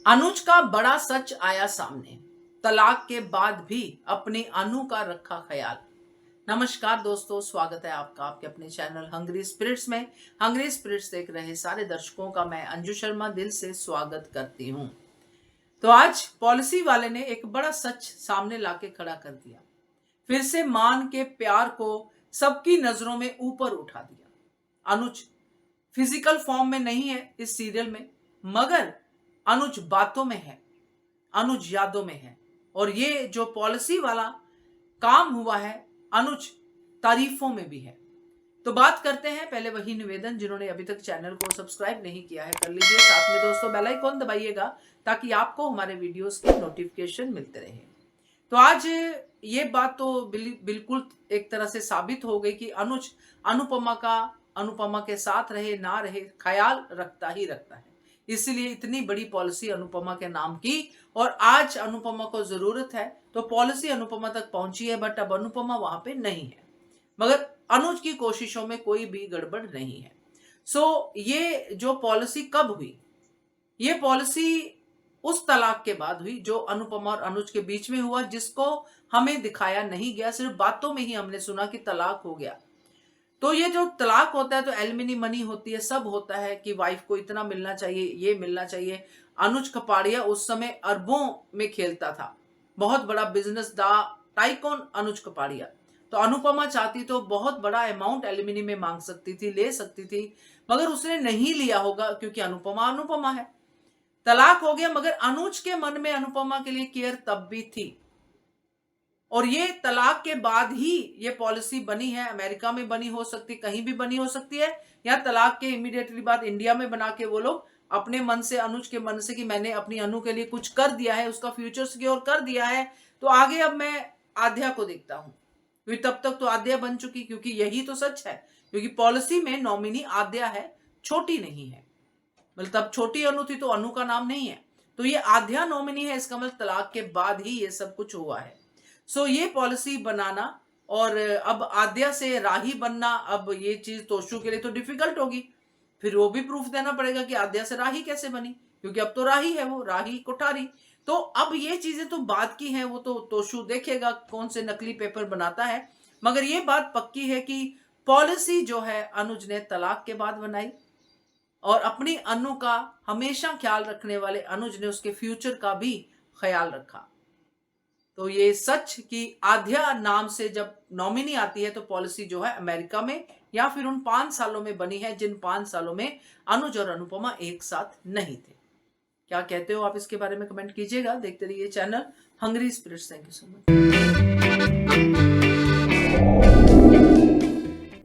अनुज का बड़ा सच आया सामने, तलाक के बाद भी अपनी अनु का रखा ख्याल। नमस्कार दोस्तों, स्वागत है आपका आपके अपने चैनल हंग्री स्पिरिट्स में। हंग्री स्पिरिट्स देख रहे सारे दर्शकों का मैं अंजू शर्मा दिल से स्वागत करती हूँ। तो आज पॉलिसी वाले ने एक बड़ा सच सामने लाके खड़ा कर दिया। फिर से मान के प्यार को सबकी नजरों में ऊपर उठा दिया। अनुज फिजिकल फॉर्म में नहीं है इस सीरियल में, मगर अनुज बातों में है, अनुज यादों में है। और ये जो पॉलिसी वाला काम हुआ है, अनुज तारीफों में भी है। तो बात करते हैं, पहले वही निवेदन, जिन्होंने अभी तक चैनल को सब्सक्राइब नहीं किया है कर लीजिए, साथ में दोस्तों बेल आइकॉन दबाइएगा ताकि आपको हमारे वीडियोस की नोटिफिकेशन मिलते रहे। तो आज ये बात तो बिल्कुल एक तरह से साबित हो गई कि अनुज अनुपमा के साथ रहे ना रहे ख्याल रखता ही रखता है। इसीलिए इतनी बड़ी पॉलिसी अनुपमा के नाम की, और आज अनुपमा को जरूरत है तो पॉलिसी अनुपमा तक पहुंची है, बट अब अनुपमा वहां पे नहीं है। मगर अनुज की कोशिशों में कोई भी गड़बड़ नहीं है। सो ये जो पॉलिसी कब हुई? ये पॉलिसी उस तलाक के बाद हुई जो अनुपमा और अनुज के बीच में हुआ, जिसको हमें दिखाया नहीं गया, सिर्फ बातों में ही हमने सुना कि तलाक हो गया। तो ये जो तलाक होता है तो एलिमनी मनी होती है, सब होता है कि वाइफ को इतना मिलना चाहिए, ये मिलना चाहिए। अनुज कपाड़िया उस समय अरबों में खेलता था, बहुत बड़ा बिजनेस टाइकॉन अनुज कपाड़िया। तो अनुपमा चाहती तो बहुत बड़ा अमाउंट एलिमनी में मांग सकती थी, ले सकती थी, मगर उसने नहीं लिया होगा क्योंकि अनुपमा है। तलाक हो गया, मगर अनुज के मन में अनुपमा के लिए केयर तब भी थी। और ये तलाक के बाद ही ये पॉलिसी बनी है, अमेरिका में बनी हो सकती, कहीं भी बनी हो सकती है, या तलाक के इमीडिएटली बाद इंडिया में बना के वो लोग अपने मन से, अनुज के मन से कि मैंने अपनी अनु के लिए कुछ कर दिया है, उसका फ्यूचर सिक्योर कर दिया है, तो आगे अब मैं आध्या को देखता हूं। क्योंकि तब तक तो आध्या बन चुकी, क्योंकि यही तो सच है, क्योंकि पॉलिसी में नॉमिनी आध्या है, छोटी नहीं है। मतलब तब छोटी अनु थी तो अनु का नाम नहीं है, तो ये आध्या नॉमिनी है। इसका मतलब तलाक के बाद ही ये सब कुछ हुआ है। सो ये पॉलिसी बनाना और अब आद्या से राही बनना, अब ये चीज तोशु के लिए तो डिफिकल्ट होगी। फिर वो भी प्रूफ देना पड़ेगा कि आद्या से राही कैसे बनी, क्योंकि अब तो राही है, वो राही कोठारी। तो अब ये चीजें तो बात की हैं, वो तो तोशु देखेगा कौन से नकली पेपर बनाता है। मगर ये बात पक्की है कि पॉलिसी जो है अनुज ने तलाक के बाद बनाई, और अपनी अनु का हमेशा ख्याल रखने वाले अनुज ने उसके फ्यूचर का भी ख्याल रखा। तो ये सच कि आध्या नाम से जब नॉमिनी आती है तो पॉलिसी जो है अमेरिका में या फिर उन 5 सालों में बनी है, जिन 5 सालों में अनुज और अनुपमा एक साथ नहीं थे। क्या कहते हो आप इसके बारे में कमेंट कीजिएगा। देखते रहिए channel hungry spirits. Thank you so much.